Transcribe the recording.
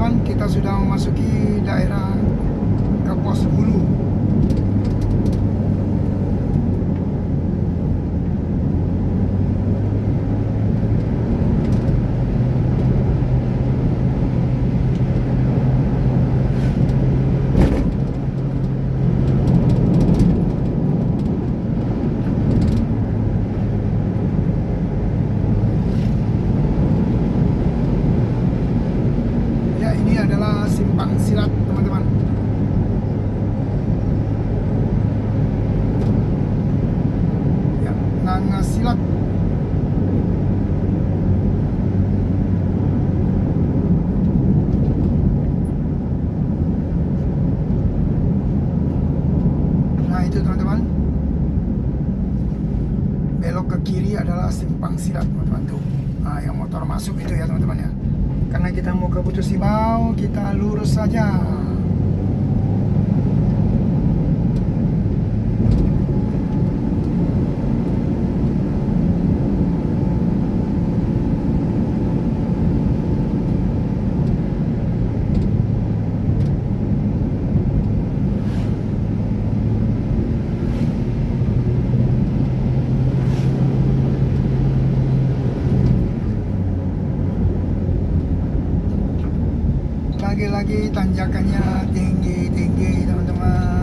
teman-teman, kita sudah memasuki daerah Kapuas Hulu. Ini adalah simpang silat, teman-teman. Ya, Nanga Silat. Nah, itu teman-teman. Belok ke kiri adalah simpang silat, teman-teman tuh. Nah, yang motor masuk itu ya, teman-teman ya. Karena kita mau ke Putus Sibau, kita lurus saja. Lagi-lagi tanjakannya tinggi-tinggi, teman-teman.